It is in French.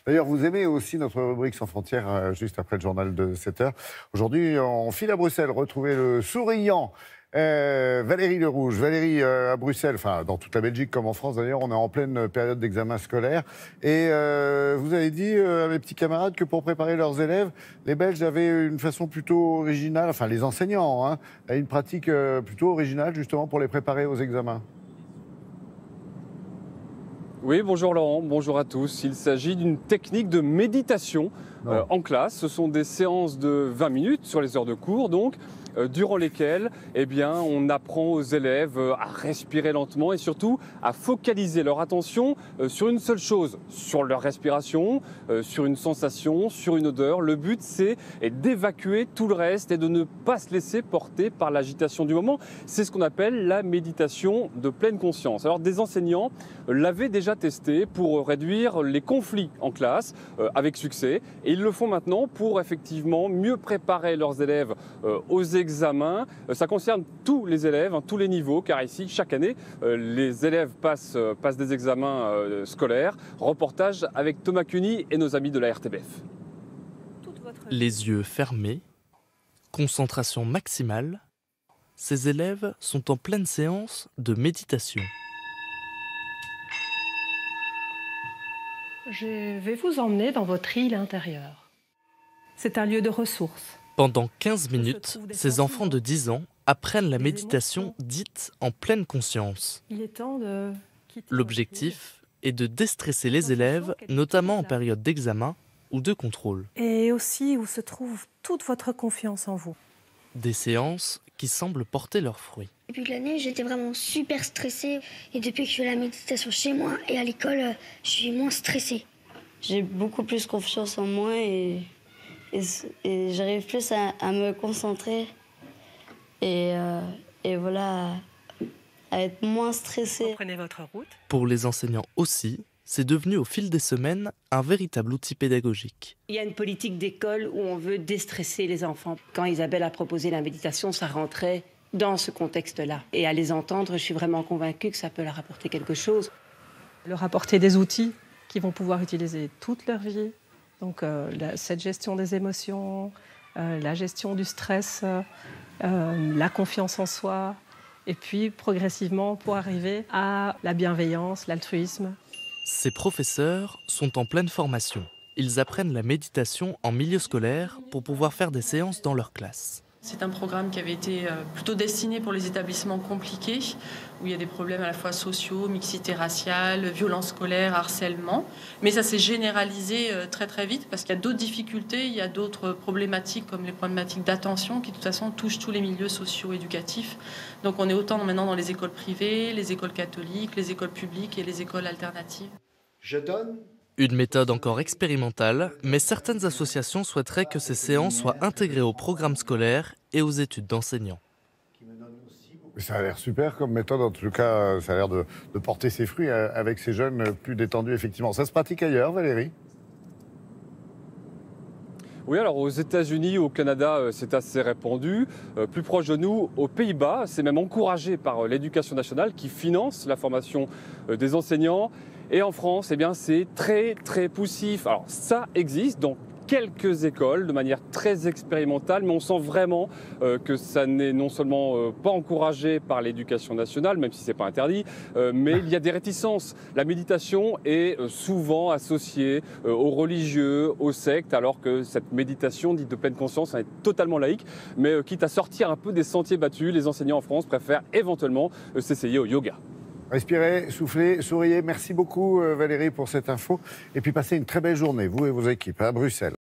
D'ailleurs, vous aimez aussi notre rubrique Sans frontières, juste après le journal de 7 heures. Aujourd'hui, on file à Bruxelles, retrouver le souriant Valérie Lerouge. Valérie, à Bruxelles, enfin dans toute la Belgique comme en France d'ailleurs, on est en pleine période d'examen scolaire. Et vous avez dit à mes petits camarades que pour préparer leurs élèves, les Belges avaient une façon plutôt originale, enfin les enseignants, hein, avaient une pratique plutôt originale justement pour les préparer aux examens. Oui, bonjour Laurent, bonjour à tous. Il s'agit d'une technique de méditation en classe. Ce sont des séances de 20 minutes sur les heures de cours, donc, durant lesquelles on apprend aux élèves à respirer lentement et surtout à focaliser leur attention sur une seule chose, sur leur respiration, sur une sensation, sur une odeur. Le but, c'est d'évacuer tout le reste et de ne pas se laisser porter par l'agitation du moment. C'est ce qu'on appelle la méditation de pleine conscience. Alors, des enseignants l'avaient déjà testé pour réduire les conflits en classe avec succès. Et ils le font maintenant pour effectivement mieux préparer leurs élèves aux examens. Ça concerne tous les élèves, tous les niveaux, car ici, chaque année, les élèves passent des examens scolaires. Reportage avec Thomas Cuny et nos amis de la RTBF. Les yeux fermés, concentration maximale, ces élèves sont en pleine séance de méditation. Je vais vous emmener dans votre île intérieure. C'est un lieu de ressources. Pendant 15 minutes, ces enfants de 10 ans apprennent la méditation dite en pleine conscience. Il est temps de quitter. L'objectif est de déstresser les élèves, notamment en période d'examen ou de contrôle. Et aussi où se trouve toute votre confiance en vous. Des séances qui semblent porter leurs fruits. Depuis l'année, j'étais vraiment super stressée. Et depuis que je fais la méditation chez moi et à l'école, je suis moins stressée. J'ai beaucoup plus confiance en moi et j'arrive plus à me concentrer et voilà, à être moins stressée. Prenez votre route. Pour les enseignants aussi, c'est devenu au fil des semaines un véritable outil pédagogique. Il y a une politique d'école où on veut déstresser les enfants. Quand Isabelle a proposé la méditation, ça rentrait dans ce contexte-là. Et à les entendre, je suis vraiment convaincue que ça peut leur apporter quelque chose. Leur apporter des outils qu'ils vont pouvoir utiliser toute leur vie. Donc cette gestion des émotions, la gestion du stress, la confiance en soi. Et puis progressivement pour arriver à la bienveillance, l'altruisme. Ces professeurs sont en pleine formation. Ils apprennent la méditation en milieu scolaire pour pouvoir faire des séances dans leur classe. C'est un programme qui avait été plutôt destiné pour les établissements compliqués, où il y a des problèmes à la fois sociaux, mixité raciale, violence scolaire, harcèlement. Mais ça s'est généralisé très très vite parce qu'il y a d'autres difficultés, il y a d'autres problématiques comme les problématiques d'attention qui de toute façon touchent tous les milieux socio-éducatifs. Donc on est autant maintenant dans les écoles privées, les écoles catholiques, les écoles publiques et les écoles alternatives. Une méthode encore expérimentale, mais certaines associations souhaiteraient que ces séances soient intégrées au programme scolaire et aux études d'enseignants. Ça a l'air super comme méthode, en tout cas, ça a l'air de porter ses fruits avec ces jeunes plus détendus, effectivement. Ça se pratique ailleurs, Valérie ? Oui, alors aux États-Unis, au Canada, c'est assez répandu. Plus proche de nous, aux Pays-Bas, c'est même encouragé par l'Éducation nationale qui finance la formation des enseignants. Et en France, c'est très très poussif. Alors ça existe dans quelques écoles de manière très expérimentale, mais on sent vraiment que ça n'est non seulement pas encouragé par l'éducation nationale, même si ce n'est pas interdit, mais il y a des réticences. La méditation est souvent associée aux religieux, aux sectes, alors que cette méditation dite de pleine conscience est totalement laïque, mais quitte à sortir un peu des sentiers battus, les enseignants en France préfèrent éventuellement s'essayer au yoga. Respirez, soufflez, souriez. Merci beaucoup Valérie pour cette info. Et puis passez une très belle journée, vous et vos équipes, à Bruxelles.